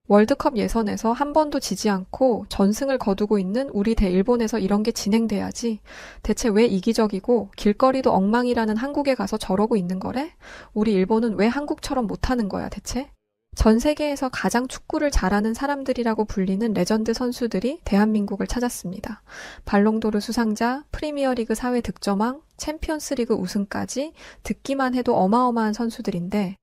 월드컵 예선에서 한 번도 지지 않고 전승을 거두고 있는 우리 대 일본에서 이런 게 진행돼야지. 대체 왜 이기적이고 길거리도 엉망이라는 한국에 가서 저러고 있는 거래? 우리 일본은 왜 한국처럼 못하는 거야, 대체? 전 세계에서 가장 축구를 잘하는 사람들이라고 불리는 레전드 선수들이 대한민국을 찾았습니다. 발롱도르 수상자, 프리미어리그 4회 득점왕, 챔피언스리그 우승까지 듣기만 해도 어마어마한 선수들인데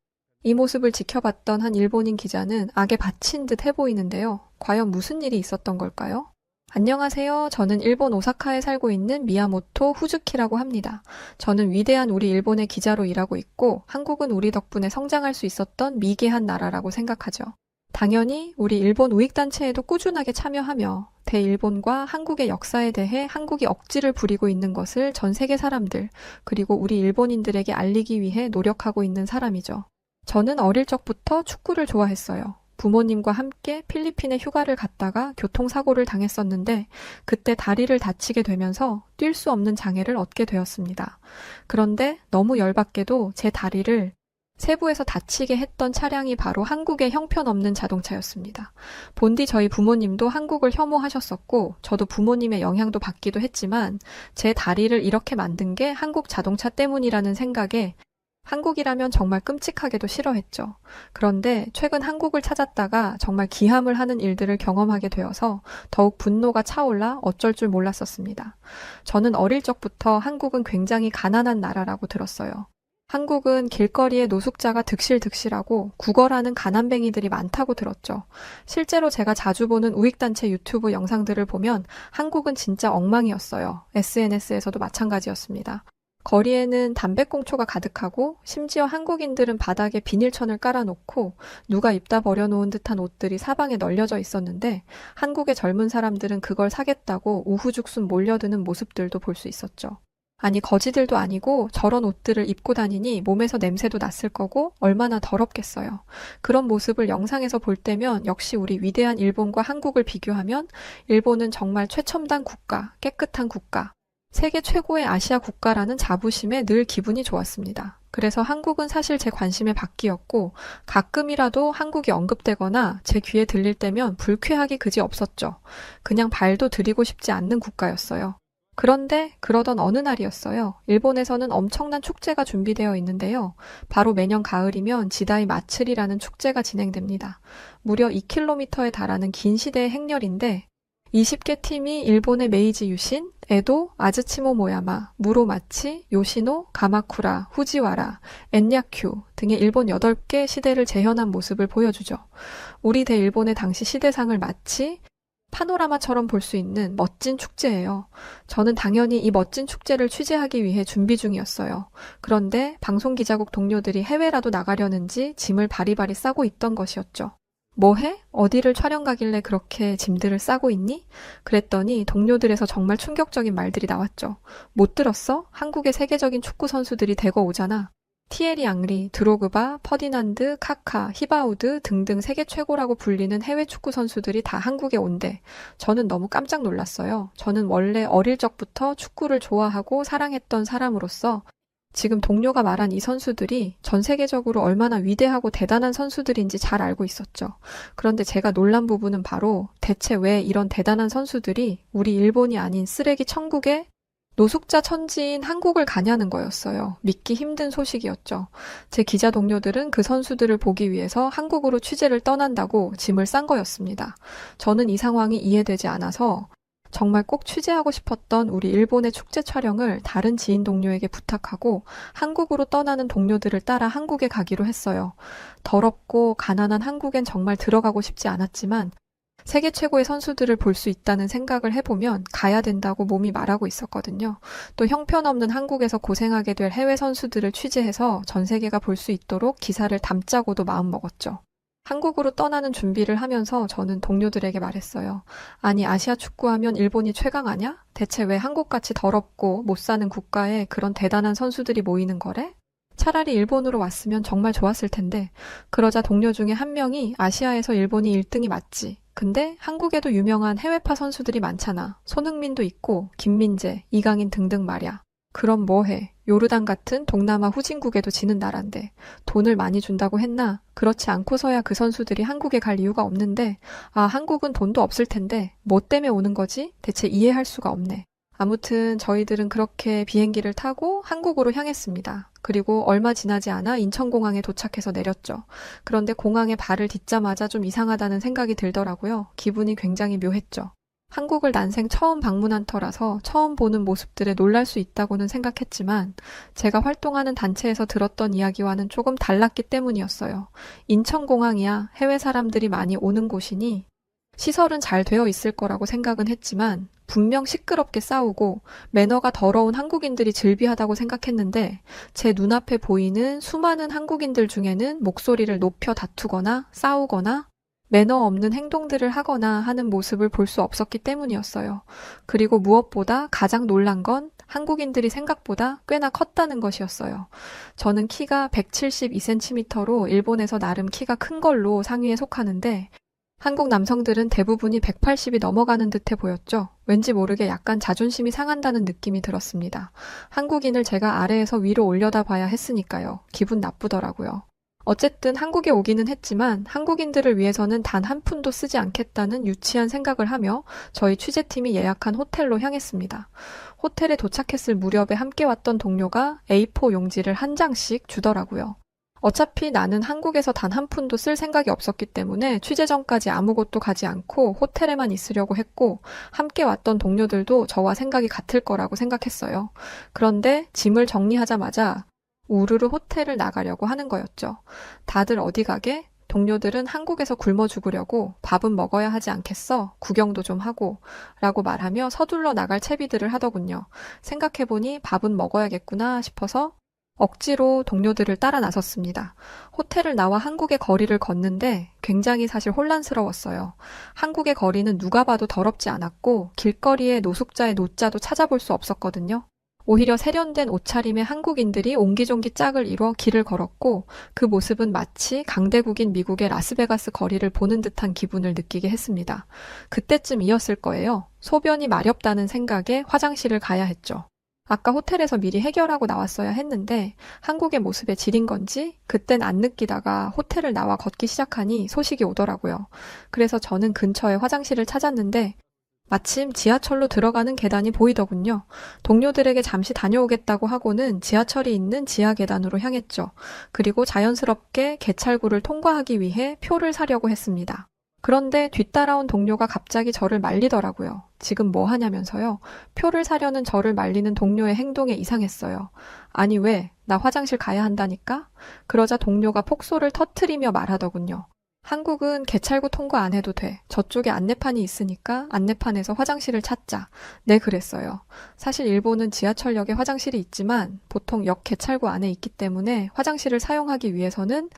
이 모습을 지켜봤던 한 일본인 기자는 악에 바친 듯 해보이는데요. 과연 무슨 일이 있었던 걸까요? 안녕하세요. 저는 일본 오사카에 살고 있는 미야모토 후즈키라고 합니다. 저는 위대한 우리 일본의 기자로 일하고 있고 한국은 우리 덕분에 성장할 수 있었던 미개한 나라라고 생각하죠. 당연히 우리 일본 우익단체에도 꾸준하게 참여하며 대일본과 한국의 역사에 대해 한국이 억지를 부리고 있는 것을 전 세계 사람들 그리고 우리 일본인들에게 알리기 위해 노력하고 있는 사람이죠. 저는 어릴 적부터 축구를 좋아했어요. 부모님과 함께 필리핀에 휴가를 갔다가 교통사고를 당했었는데 그때 다리를 다치게 되면서 뛸 수 없는 장애를 얻게 되었습니다. 그런데 너무 열받게도 제 다리를 세부에서 다치게 했던 차량이 바로 한국의 형편없는 자동차였습니다. 본디 저희 부모님도 한국을 혐오하셨었고 저도 부모님의 영향도 받기도 했지만 제 다리를 이렇게 만든 게 한국 자동차 때문이라는 생각에 한국이라면 정말 끔찍하게도 싫어했죠. 그런데 최근 한국을 찾았다가 정말 기함을 하는 일들을 경험하게 되어서 더욱 분노가 차올라 어쩔 줄 몰랐었습니다. 저는 어릴 적부터 한국은 굉장히 가난한 나라라고 들었어요. 한국은 길거리에 노숙자가 득실득실하고 구걸하는 가난뱅이들이 많다고 들었죠. 실제로 제가 자주 보는 우익단체 유튜브 영상들을 보면 한국은 진짜 엉망이었어요. SNS에서도 마찬가지였습니다. 거리에는 담배꽁초가 가득하고 심지어 한국인들은 바닥에 비닐천을 깔아놓고 누가 입다 버려놓은 듯한 옷들이 사방에 널려져 있었는데 한국의 젊은 사람들은 그걸 사겠다고 우후죽순 몰려드는 모습들도 볼 수 있었죠. 아니 거지들도 아니고 저런 옷들을 입고 다니니 몸에서 냄새도 났을 거고 얼마나 더럽겠어요. 그런 모습을 영상에서 볼 때면 역시 우리 위대한 일본과 한국을 비교하면 일본은 정말 최첨단 국가, 깨끗한 국가, 세계 최고의 아시아 국가라는 자부심에 늘 기분이 좋았습니다. 그래서 한국은 사실 제 관심의 밖이었고 가끔이라도 한국이 언급되거나 제 귀에 들릴 때면 불쾌하기 그지 없었죠. 그냥 발도 들이고 싶지 않는 국가였어요. 그런데 그러던 어느 날이었어요. 일본에서는 엄청난 축제가 준비되어 있는데요. 바로 매년 가을이면 지다이 마츠리라는 축제가 진행됩니다. 무려 2km에 달하는 긴 시대의 행렬인데 20개 팀이 일본의 메이지 유신, 에도, 아즈치모 모야마, 무로마치, 요시노, 가마쿠라, 후지와라, 엔야큐 등의 일본 8개 시대를 재현한 모습을 보여주죠. 우리 대일본의 당시 시대상을 마치 파노라마처럼 볼 수 있는 멋진 축제예요. 저는 당연히 이 멋진 축제를 취재하기 위해 준비 중이었어요. 그런데 방송기자국 동료들이 해외라도 나가려는지 짐을 바리바리 싸고 있던 것이었죠. 뭐 해? 어디를 촬영 가길래 그렇게 짐들을 싸고 있니? 그랬더니 동료들에서 정말 충격적인 말들이 나왔죠. 못 들었어? 한국의 세계적인 축구 선수들이 대거 오잖아. 티에리 앙리, 드로그바, 퍼디난드, 카카, 히바우드 등등 세계 최고라고 불리는 해외 축구 선수들이 다 한국에 온대. 저는 너무 깜짝 놀랐어요. 저는 원래 어릴 적부터 축구를 좋아하고 사랑했던 사람으로서 지금 동료가 말한 이 선수들이 전 세계적으로 얼마나 위대하고 대단한 선수들인지 잘 알고 있었죠. 그런데 제가 놀란 부분은 바로 대체 왜 이런 대단한 선수들이 우리 일본이 아닌 쓰레기 천국에 노숙자 천지인 한국을 가냐는 거였어요. 믿기 힘든 소식이었죠. 제 기자 동료들은 그 선수들을 보기 위해서 한국으로 취재를 떠난다고 짐을 싼 거였습니다. 저는 이 상황이 이해되지 않아서 정말 꼭 취재하고 싶었던 우리 일본의 축제 촬영을 다른 지인 동료에게 부탁하고 한국으로 떠나는 동료들을 따라 한국에 가기로 했어요. 더럽고 가난한 한국엔 정말 들어가고 싶지 않았지만 세계 최고의 선수들을 볼 수 있다는 생각을 해보면 가야 된다고 몸이 말하고 있었거든요. 또 형편없는 한국에서 고생하게 될 해외 선수들을 취재해서 전 세계가 볼 수 있도록 기사를 담자고도 마음먹었죠. 한국으로 떠나는 준비를 하면서 저는 동료들에게 말했어요. 아니 아시아 축구하면 일본이 최강 아냐? 대체 왜 한국같이 더럽고 못 사는 국가에 그런 대단한 선수들이 모이는 거래? 차라리 일본으로 왔으면 정말 좋았을 텐데. 그러자 동료 중에 한 명이 아시아에서 일본이 1등이 맞지. 근데 한국에도 유명한 해외파 선수들이 많잖아. 손흥민도 있고 김민재, 이강인 등등 말이야. 그럼 뭐해? 요르단 같은 동남아 후진국에도 지는 나라인데 돈을 많이 준다고 했나? 그렇지 않고서야 그 선수들이 한국에 갈 이유가 없는데, 아, 한국은 돈도 없을 텐데 뭐 때문에 오는 거지? 대체 이해할 수가 없네. 아무튼 저희들은 그렇게 비행기를 타고 한국으로 향했습니다. 그리고 얼마 지나지 않아 인천공항에 도착해서 내렸죠. 그런데 공항에 발을 딛자마자 좀 이상하다는 생각이 들더라고요. 기분이 굉장히 묘했죠. 한국을 난생 처음 방문한 터라서 처음 보는 모습들에 놀랄 수 있다고는 생각했지만 제가 활동하는 단체에서 들었던 이야기와는 조금 달랐기 때문이었어요. 인천공항이야 해외 사람들이 많이 오는 곳이니 시설은 잘 되어 있을 거라고 생각은 했지만 분명 시끄럽게 싸우고 매너가 더러운 한국인들이 즐비하다고 생각했는데 제 눈앞에 보이는 수많은 한국인들 중에는 목소리를 높여 다투거나 싸우거나 매너 없는 행동들을 하거나 하는 모습을 볼 수 없었기 때문이었어요. 그리고 무엇보다 가장 놀란 건 한국인들이 생각보다 꽤나 컸다는 것이었어요. 저는 키가 172cm로 일본에서 나름 키가 큰 걸로 상위에 속하는데 한국 남성들은 대부분이 180이 넘어가는 듯해 보였죠. 왠지 모르게 약간 자존심이 상한다는 느낌이 들었습니다. 한국인을 제가 아래에서 위로 올려다 봐야 했으니까요. 기분 나쁘더라고요. 어쨌든 한국에 오기는 했지만 한국인들을 위해서는 단 한 푼도 쓰지 않겠다는 유치한 생각을 하며 저희 취재팀이 예약한 호텔로 향했습니다. 호텔에 도착했을 무렵에 함께 왔던 동료가 A4 용지를 한 장씩 주더라고요. 어차피 나는 한국에서 단 한 푼도 쓸 생각이 없었기 때문에 취재 전까지 아무것도 가지 않고 호텔에만 있으려고 했고 함께 왔던 동료들도 저와 생각이 같을 거라고 생각했어요. 그런데 짐을 정리하자마자 우르르 호텔을 나가려고 하는 거였죠. 다들 어디 가게? 동료들은 한국에서 굶어 죽으려고 밥은 먹어야 하지 않겠어? 구경도 좀 하고 라고 말하며 서둘러 나갈 채비들을 하더군요. 생각해보니 밥은 먹어야겠구나 싶어서 억지로 동료들을 따라 나섰습니다. 호텔을 나와 한국의 거리를 걷는데 굉장히 사실 혼란스러웠어요. 한국의 거리는 누가 봐도 더럽지 않았고 길거리에 노숙자의 노자도 찾아볼 수 없었거든요. 오히려 세련된 옷차림의 한국인들이 옹기종기 짝을 이뤄 길을 걸었고 그 모습은 마치 강대국인 미국의 라스베가스 거리를 보는 듯한 기분을 느끼게 했습니다. 그때쯤이었을 거예요. 소변이 마렵다는 생각에 화장실을 가야 했죠. 아까 호텔에서 미리 해결하고 나왔어야 했는데 한국의 모습에 지린 건지 그땐 안 느끼다가 호텔을 나와 걷기 시작하니 소식이 오더라고요. 그래서 저는 근처에 화장실을 찾았는데 마침 지하철로 들어가는 계단이 보이더군요. 동료들에게 잠시 다녀오겠다고 하고는 지하철이 있는 지하 계단으로 향했죠. 그리고 자연스럽게 개찰구를 통과하기 위해 표를 사려고 했습니다. 그런데 뒤따라온 동료가 갑자기 저를 말리더라고요. 지금 뭐 하냐면서요. 표를 사려는 저를 말리는 동료의 행동에 이상했어요. 아니 왜? 나 화장실 가야 한다니까? 그러자 동료가 폭소를 터트리며 말하더군요. 한국은 개찰구 통과 안 해도 돼. 저쪽에 안내판이 있으니까 안내판에서 화장실을 찾자. 네, 그랬어요. 사실 일본은 지하철역에 화장실이 있지만 보통 역 개찰구 안에 있기 때문에 화장실을 사용하기 위해서는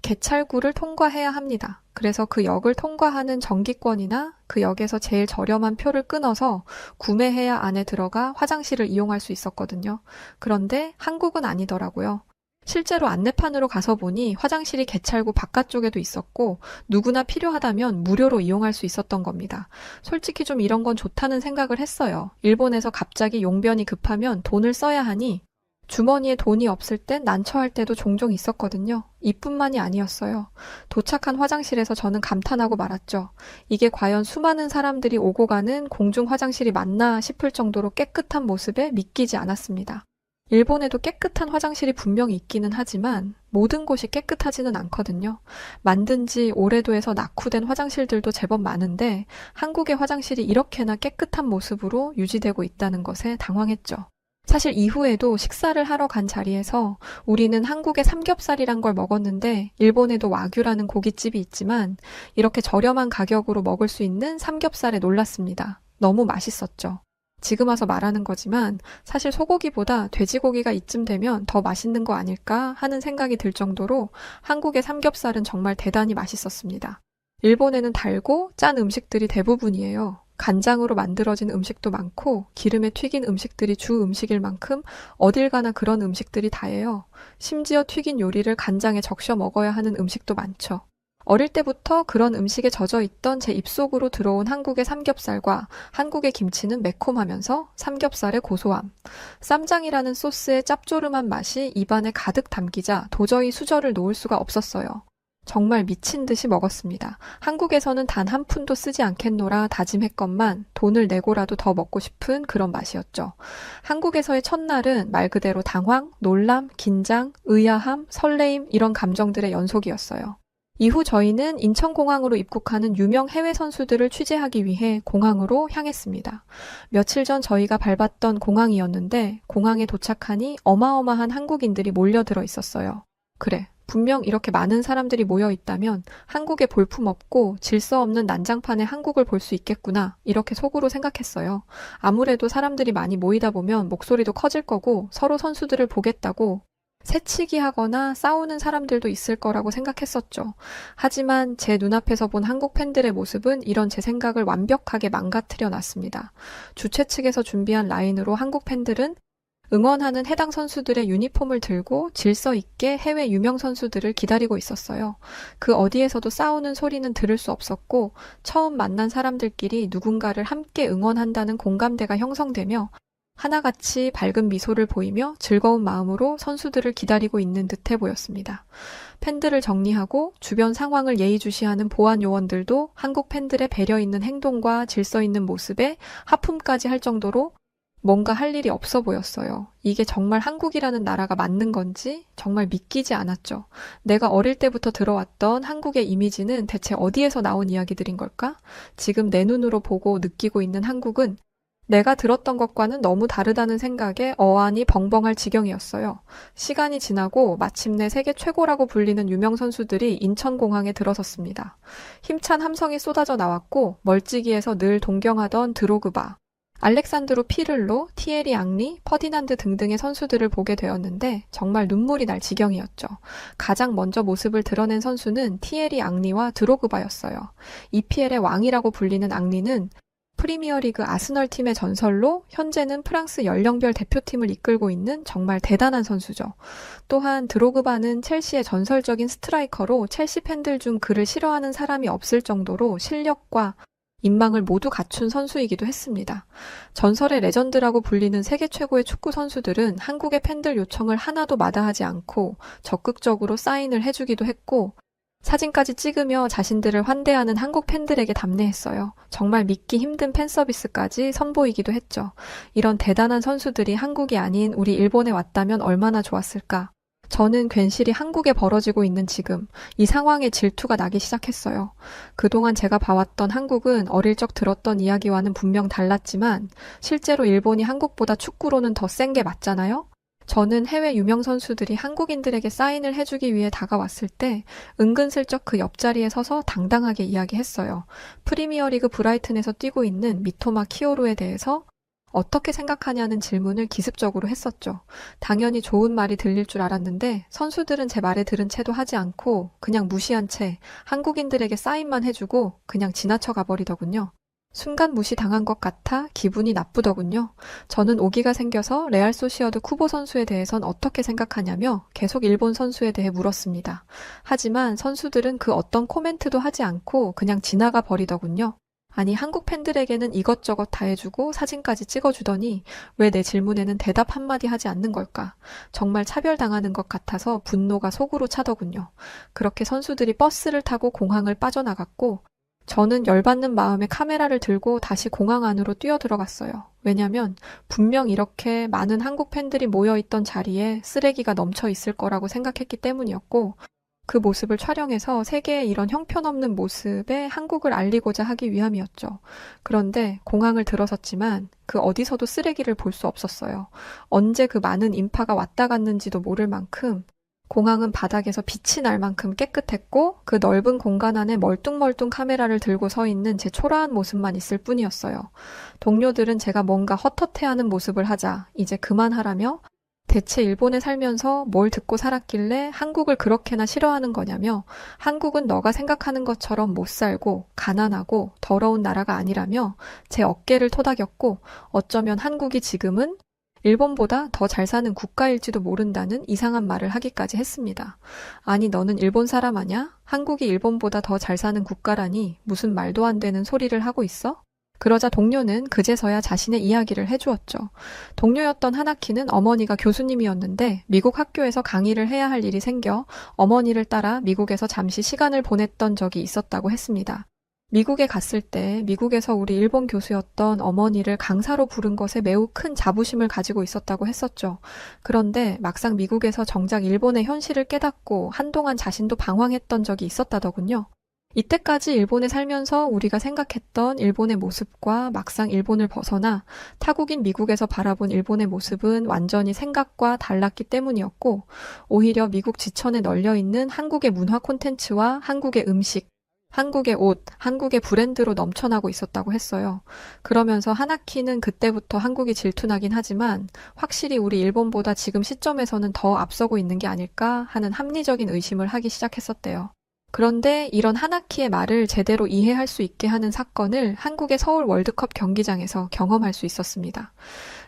개찰구를 통과해야 합니다. 그래서 그 역을 통과하는 정기권이나 그 역에서 제일 저렴한 표를 끊어서 구매해야 안에 들어가 화장실을 이용할 수 있었거든요. 그런데 한국은 아니더라고요. 실제로 안내판으로 가서 보니 화장실이 개찰구 바깥쪽에도 있었고 누구나 필요하다면 무료로 이용할 수 있었던 겁니다. 솔직히 좀 이런 건 좋다는 생각을 했어요. 일본에서 갑자기 용변이 급하면 돈을 써야 하니 주머니에 돈이 없을 땐 난처할 때도 종종 있었거든요. 이뿐만이 아니었어요. 도착한 화장실에서 저는 감탄하고 말았죠. 이게 과연 수많은 사람들이 오고 가는 공중 화장실이 맞나 싶을 정도로 깨끗한 모습에 믿기지 않았습니다. 일본에도 깨끗한 화장실이 분명히 있기는 하지만 모든 곳이 깨끗하지는 않거든요. 만든 지 오래도 해서 낙후된 화장실들도 제법 많은데 한국의 화장실이 이렇게나 깨끗한 모습으로 유지되고 있다는 것에 당황했죠. 사실 이후에도 식사를 하러 간 자리에서 우리는 한국의 삼겹살이란 걸 먹었는데 일본에도 와규라는 고깃집이 있지만 이렇게 저렴한 가격으로 먹을 수 있는 삼겹살에 놀랐습니다. 너무 맛있었죠. 지금 와서 말하는 거지만 사실 소고기보다 돼지고기가 이쯤 되면 더 맛있는 거 아닐까 하는 생각이 들 정도로 한국의 삼겹살은 정말 대단히 맛있었습니다. 일본에는 달고 짠 음식들이 대부분이에요. 간장으로 만들어진 음식도 많고 기름에 튀긴 음식들이 주 음식일 만큼 어딜 가나 그런 음식들이 다예요. 심지어 튀긴 요리를 간장에 적셔 먹어야 하는 음식도 많죠. 어릴 때부터 그런 음식에 젖어 있던 제 입속으로 들어온 한국의 삼겹살과 한국의 김치는 매콤하면서 삼겹살의 고소함, 쌈장이라는 소스의 짭조름한 맛이 입안에 가득 담기자 도저히 수저를 놓을 수가 없었어요. 정말 미친 듯이 먹었습니다. 한국에서는 단 한 푼도 쓰지 않겠노라 다짐했건만 돈을 내고라도 더 먹고 싶은 그런 맛이었죠. 한국에서의 첫날은 말 그대로 당황, 놀람, 긴장, 의아함, 설레임 이런 감정들의 연속이었어요. 이후 저희는 인천공항으로 입국하는 유명 해외 선수들을 취재하기 위해 공항으로 향했습니다. 며칠 전 저희가 밟았던 공항이었는데 공항에 도착하니 어마어마한 한국인들이 몰려들어 있었어요. 그래, 분명 이렇게 많은 사람들이 모여 있다면 한국에 볼품없고 질서 없는 난장판의 한국을 볼 수 있겠구나 이렇게 속으로 생각했어요. 아무래도 사람들이 많이 모이다 보면 목소리도 커질 거고 서로 선수들을 보겠다고 새치기 하거나 싸우는 사람들도 있을 거라고 생각했었죠. 하지만 제 눈앞에서 본 한국 팬들의 모습은 이런 제 생각을 완벽하게 망가뜨려 놨습니다. 주최 측에서 준비한 라인으로 한국 팬들은 응원하는 해당 선수들의 유니폼을 들고 질서 있게 해외 유명 선수들을 기다리고 있었어요. 그 어디에서도 싸우는 소리는 들을 수 없었고 처음 만난 사람들끼리 누군가를 함께 응원한다는 공감대가 형성되며 하나같이 밝은 미소를 보이며 즐거운 마음으로 선수들을 기다리고 있는 듯해 보였습니다. 팬들을 정리하고 주변 상황을 예의주시하는 보안 요원들도 한국 팬들의 배려 있는 행동과 질서 있는 모습에 하품까지 할 정도로 뭔가 할 일이 없어 보였어요. 이게 정말 한국이라는 나라가 맞는 건지 정말 믿기지 않았죠. 내가 어릴 때부터 들어왔던 한국의 이미지는 대체 어디에서 나온 이야기들인 걸까? 지금 내 눈으로 보고 느끼고 있는 한국은 내가 들었던 것과는 너무 다르다는 생각에 어안이 벙벙할 지경이었어요. 시간이 지나고 마침내 세계 최고라고 불리는 유명 선수들이 인천공항에 들어섰습니다. 힘찬 함성이 쏟아져 나왔고 멀찍이에서 늘 동경하던 드로그바, 알렉산드로 피를로, 티에리 앙리, 퍼디난드 등등의 선수들을 보게 되었는데 정말 눈물이 날 지경이었죠. 가장 먼저 모습을 드러낸 선수는 티에리 앙리와 드로그바였어요. EPL의 왕이라고 불리는 앙리는 프리미어리그 아스널 팀의 전설로 현재는 프랑스 연령별 대표팀을 이끌고 있는 정말 대단한 선수죠. 또한 드로그바는 첼시의 전설적인 스트라이커로 첼시 팬들 중 그를 싫어하는 사람이 없을 정도로 실력과 인망을 모두 갖춘 선수이기도 했습니다. 전설의 레전드라고 불리는 세계 최고의 축구 선수들은 한국의 팬들 요청을 하나도 마다하지 않고 적극적으로 사인을 해주기도 했고 사진까지 찍으며 자신들을 환대하는 한국 팬들에게 답례했어요. 정말 믿기 힘든 팬 서비스까지 선보이기도 했죠. 이런 대단한 선수들이 한국이 아닌 우리 일본에 왔다면 얼마나 좋았을까. 저는 괜시리 한국에 벌어지고 있는 지금 이 상황에 질투가 나기 시작했어요. 그동안 제가 봐왔던 한국은 어릴 적 들었던 이야기와는 분명 달랐지만 실제로 일본이 한국보다 축구로는 더 센 게 맞잖아요? 저는 해외 유명 선수들이 한국인들에게 사인을 해주기 위해 다가왔을 때 은근슬쩍 그 옆자리에 서서 당당하게 이야기했어요. 프리미어리그 브라이튼에서 뛰고 있는 미토마 키오루에 대해서 어떻게 생각하냐는 질문을 기습적으로 했었죠. 당연히 좋은 말이 들릴 줄 알았는데 선수들은 제 말에 들은 채도 하지 않고 그냥 무시한 채 한국인들에게 사인만 해주고 그냥 지나쳐 가버리더군요. 순간 무시당한 것 같아 기분이 나쁘더군요. 저는 오기가 생겨서 레알 소시어드 쿠보 선수에 대해선 어떻게 생각하냐며 계속 일본 선수에 대해 물었습니다. 하지만 선수들은 그 어떤 코멘트도 하지 않고 그냥 지나가 버리더군요. 아니 한국 팬들에게는 이것저것 다 해주고 사진까지 찍어주더니 왜 내 질문에는 대답 한마디 하지 않는 걸까? 정말 차별당하는 것 같아서 분노가 속으로 차더군요. 그렇게 선수들이 버스를 타고 공항을 빠져나갔고 저는 열받는 마음에 카메라를 들고 다시 공항 안으로 뛰어들어갔어요. 왜냐면 분명 이렇게 많은 한국 팬들이 모여있던 자리에 쓰레기가 넘쳐 있을 거라고 생각했기 때문이었고 그 모습을 촬영해서 세계의 이런 형편없는 모습에 한국을 알리고자 하기 위함이었죠. 그런데 공항을 들어섰지만 그 어디서도 쓰레기를 볼 수 없었어요. 언제 그 많은 인파가 왔다 갔는지도 모를 만큼 공항은 바닥에서 빛이 날 만큼 깨끗했고 그 넓은 공간 안에 멀뚱멀뚱 카메라를 들고 서 있는 제 초라한 모습만 있을 뿐이었어요. 동료들은 제가 뭔가 헛헛해하는 모습을 하자 이제 그만하라며 대체 일본에 살면서 뭘 듣고 살았길래 한국을 그렇게나 싫어하는 거냐며 한국은 너가 생각하는 것처럼 못 살고 가난하고 더러운 나라가 아니라며 제 어깨를 토닥였고 어쩌면 한국이 지금은 일본보다 더 잘 사는 국가일지도 모른다는 이상한 말을 하기까지 했습니다. 아니, 너는 일본 사람 아냐? 한국이 일본보다 더 잘 사는 국가라니 무슨 말도 안 되는 소리를 하고 있어? 그러자 동료는 그제서야 자신의 이야기를 해주었죠. 동료였던 하나키는 어머니가 교수님이었는데 미국 학교에서 강의를 해야 할 일이 생겨 어머니를 따라 미국에서 잠시 시간을 보냈던 적이 있었다고 했습니다. 미국에 갔을 때 미국에서 우리 일본 교수였던 어머니를 강사로 부른 것에 매우 큰 자부심을 가지고 있었다고 했었죠. 그런데 막상 미국에서 정작 일본의 현실을 깨닫고 한동안 자신도 방황했던 적이 있었다더군요. 이때까지 일본에 살면서 우리가 생각했던 일본의 모습과 막상 일본을 벗어나 타국인 미국에서 바라본 일본의 모습은 완전히 생각과 달랐기 때문이었고, 오히려 미국 지천에 널려있는 한국의 문화 콘텐츠와 한국의 음식, 한국의 옷, 한국의 브랜드로 넘쳐나고 있었다고 했어요. 그러면서 하나키는 그때부터 한국이 질투나긴 하지만 확실히 우리 일본보다 지금 시점에서는 더 앞서고 있는 게 아닐까 하는 합리적인 의심을 하기 시작했었대요. 그런데 이런 하나키의 말을 제대로 이해할 수 있게 하는 사건을 한국의 서울 월드컵 경기장에서 경험할 수 있었습니다.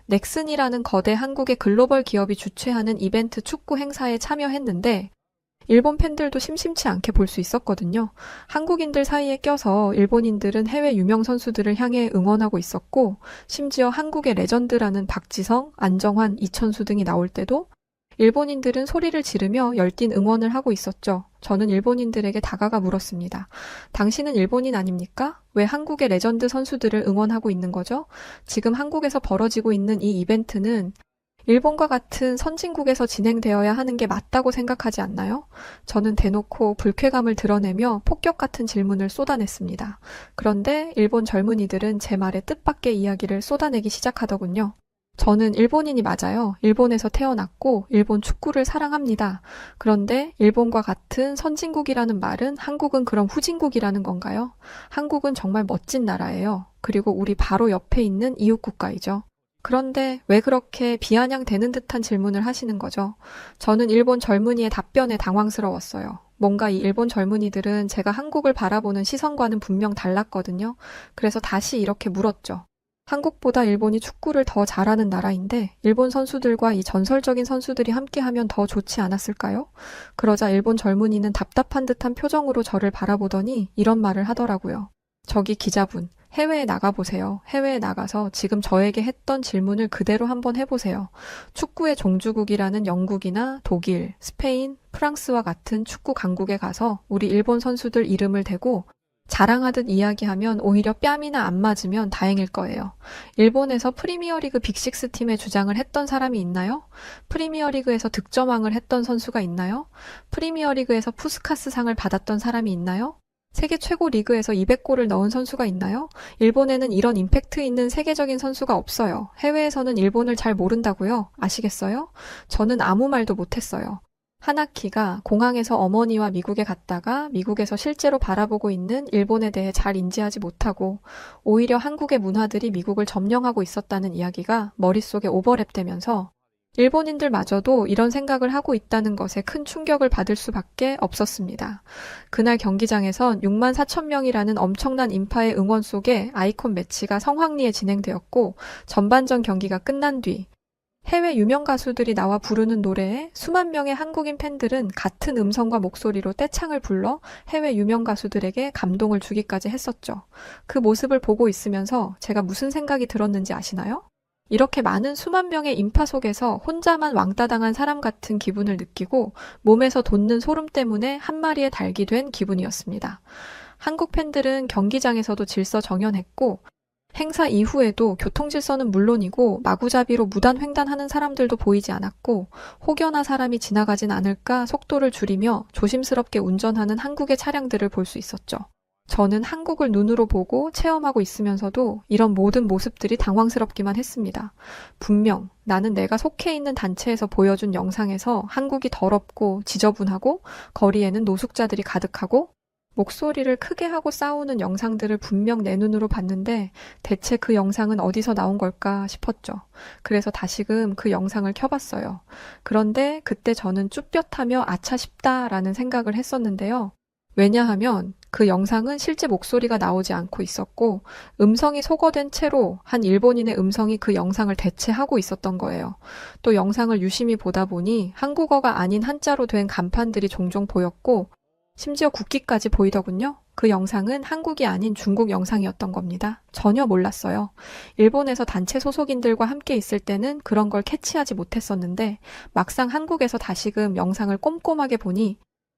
넥슨이라는 거대 한국의 글로벌 기업이 주최하는 이벤트 축구 행사에 참여했는데 일본 팬들도 심심치 않게 볼 수 있었거든요. 한국인들 사이에 껴서 일본인들은 해외 유명 선수들을 향해 응원하고 있었고, 심지어 한국의 레전드라는 박지성, 안정환, 이천수 등이 나올 때도 일본인들은 소리를 지르며 열띤 응원을 하고 있었죠. 저는 일본인들에게 다가가 물었습니다. 당신은 일본인 아닙니까? 왜 한국의 레전드 선수들을 응원하고 있는 거죠? 지금 한국에서 벌어지고 있는 이 이벤트는 일본과 같은 선진국에서 진행되어야 하는 게 맞다고 생각하지 않나요? 저는 대놓고 불쾌감을 드러내며 폭격 같은 질문을 쏟아냈습니다. 그런데 일본 젊은이들은 제 말에 뜻밖의 이야기를 쏟아내기 시작하더군요. 저는 일본인이 맞아요. 일본에서 태어났고 일본 축구를 사랑합니다. 그런데 일본과 같은 선진국이라는 말은 한국은 그럼 후진국이라는 건가요? 한국은 정말 멋진 나라예요. 그리고 우리 바로 옆에 있는 이웃 국가이죠. 그런데 왜 그렇게 비아냥대는 듯한 질문을 하시는 거죠? 저는 일본 젊은이의 답변에 당황스러웠어요. 뭔가 이 일본 젊은이들은 제가 한국을 바라보는 시선과는 분명 달랐거든요. 그래서 다시 이렇게 물었죠. 한국보다 일본이 축구를 더 잘하는 나라인데 일본 선수들과 이 전설적인 선수들이 함께하면 더 좋지 않았을까요? 그러자 일본 젊은이는 답답한 듯한 표정으로 저를 바라보더니 이런 말을 하더라고요. 저기 기자분, 해외에 나가보세요. 해외에 나가서 지금 저에게 했던 질문을 그대로 한번 해보세요. 축구의 종주국이라는 영국이나 독일, 스페인, 프랑스와 같은 축구 강국에 가서 우리 일본 선수들 이름을 대고 자랑하듯 이야기하면 오히려 뺨이나 안 맞으면 다행일 거예요. 일본에서 프리미어리그 빅식스 팀에 주장을 했던 사람이 있나요? 프리미어리그에서 득점왕을 했던 선수가 있나요? 프리미어리그에서 푸스카스 상을 받았던 사람이 있나요? 세계 최고 리그에서 200골을 넣은 선수가 있나요? 일본에는 이런 임팩트 있는 세계적인 선수가 없어요. 해외에서는 일본을 잘 모른다고요? 아시겠어요? 저는 아무 말도 못했어요. 하나키가 공항에서 어머니와 미국에 갔다가 미국에서 실제로 바라보고 있는 일본에 대해 잘 인지하지 못하고 오히려 한국의 문화들이 미국을 점령하고 있었다는 이야기가 머릿속에 오버랩되면서 일본인들마저도 이런 생각을 하고 있다는 것에 큰 충격을 받을 수밖에 없었습니다. 그날 경기장에선 6만 4천 명이라는 엄청난 인파의 응원 속에 아이콘 매치가 성황리에 진행되었고 전반전 경기가 끝난 뒤 해외 유명 가수들이 나와 부르는 노래에 수만 명의 한국인 팬들은 같은 음성과 목소리로 떼창을 불러 해외 유명 가수들에게 감동을 주기까지 했었죠. 그 모습을 보고 있으면서 제가 무슨 생각이 들었는지 아시나요? 이렇게 많은 수만 명의 인파 속에서 혼자만 왕따당한 사람 같은 기분을 느끼고 몸에서 돋는 소름 때문에 한 마리의 닭이 된 기분이었습니다. 한국 팬들은 경기장에서도 질서 정연했고 행사 이후에도 교통질서는 물론이고 마구잡이로 무단횡단하는 사람들도 보이지 않았고 혹여나 사람이 지나가진 않을까 속도를 줄이며 조심스럽게 운전하는 한국의 차량들을 볼 수 있었죠. 저는 한국을 눈으로 보고 체험하고 있으면서도 이런 모든 모습들이 당황스럽기만 했습니다. 분명 나는 내가 속해 있는 단체에서 보여준 영상에서 한국이 더럽고 지저분하고 거리에는 노숙자들이 가득하고 목소리를 크게 하고 싸우는 영상들을 분명 내 눈으로 봤는데 대체 그 영상은 어디서 나온 걸까 싶었죠. 그래서 다시금 그 영상을 켜봤어요. 그런데 그때 저는 쭈뼛하며 아차 싶다라는 생각을 했었는데요. 왜냐하면 그 영상은 실제 목소리가 나오지 않고 있었고 음성이 소거된 채로 한 일본인의 음성이 그 영상을 대체하고 있었던 거예요. 또 영상을 유심히 보다 보니 한국어가 아닌 한자로 된 간판들이 종종 보였고 심지어 국기까지 보이더군요. 그 영상은 한국이 아닌 중국 영상이었던 겁니다. 전혀 몰랐어요. 일본에서 단체 소속인들과 함께 있을 때는 그런 걸 캐치하지 못했었는데 막상 한국에서 다시금 영상을 꼼꼼하게 보니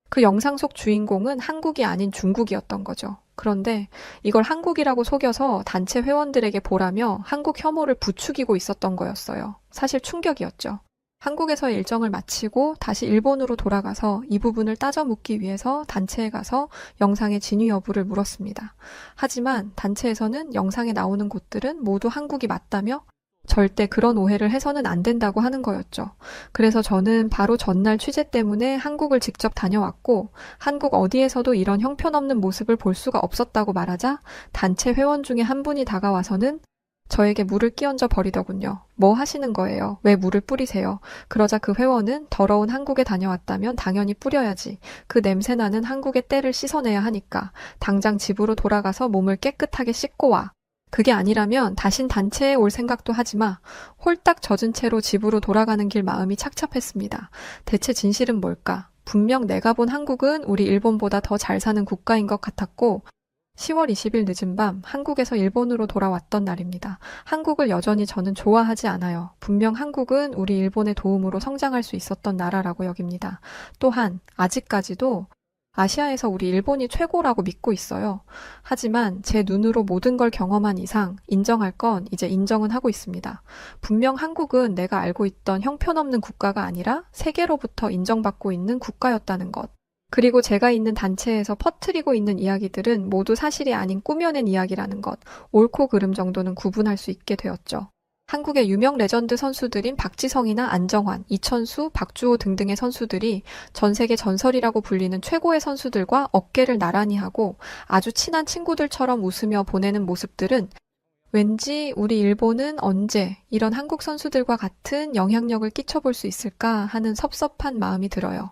그 영상 속 주인공은 한국이 아닌 중국이었던 거죠. 그런데 이걸 한국이라고 속여서 단체 회원들에게 보라며 한국 혐오를 부추기고 있었던 거였어요. 사실 충격이었죠. 한국에서 일정을 마치고 다시 일본으로 돌아가서 이 부분을 따져 묻기 위해서 단체에 가서 영상의 진위 여부를 물었습니다. 하지만 단체에서는 영상에 나오는 곳들은 모두 한국이 맞다며 절대 그런 오해를 해서는 안 된다고 하는 거였죠. 그래서 저는 바로 전날 취재 때문에 한국을 직접 다녀왔고 한국 어디에서도 이런 형편없는 모습을 볼 수가 없었다고 말하자 단체 회원 중에 한 분이 다가와서는 저에게 물을 끼얹어 버리더군요. 뭐 하시는 거예요? 왜 물을 뿌리세요? 그러자 그 회원은 더러운 한국에 다녀왔다면 당연히 뿌려야지. 그 냄새나는 한국의 때를 씻어내야 하니까 당장 집으로 돌아가서 몸을 깨끗하게 씻고 와. 그게 아니라면 다신 단체에 올 생각도 하지 마. 홀딱 젖은 채로 집으로 돌아가는 길 마음이 착잡했습니다. 대체 진실은 뭘까? 분명 내가 본 한국은 우리 일본보다 더 잘 사는 국가인 것 같았고 10월 20일 늦은 밤 한국에서 일본으로 돌아왔던 날입니다. 한국을 여전히 저는 좋아하지 않아요. 분명 한국은 우리 일본의 도움으로 성장할 수 있었던 나라라고 여깁니다. 또한 아직까지도 아시아에서 우리 일본이 최고라고 믿고 있어요. 하지만 제 눈으로 모든 걸 경험한 이상 인정할 건 이제 인정은 하고 있습니다. 분명 한국은 내가 알고 있던 형편없는 국가가 아니라 세계로부터 인정받고 있는 국가였다는 것. 그리고 제가 있는 단체에서 퍼뜨리고 있는 이야기들은 모두 사실이 아닌 꾸며낸 이야기라는 것, 옳고 그름 정도는 구분할 수 있게 되었죠. 한국의 유명 레전드 선수들인 박지성이나 안정환, 이천수, 박주호 등등의 선수들이 전 세계 전설이라고 불리는 최고의 선수들과 어깨를 나란히 하고 아주 친한 친구들처럼 웃으며 보내는 모습들은 왠지 우리 일본은 언제 이런 한국 선수들과 같은 영향력을 끼쳐볼 수 있을까 하는 섭섭한 마음이 들어요.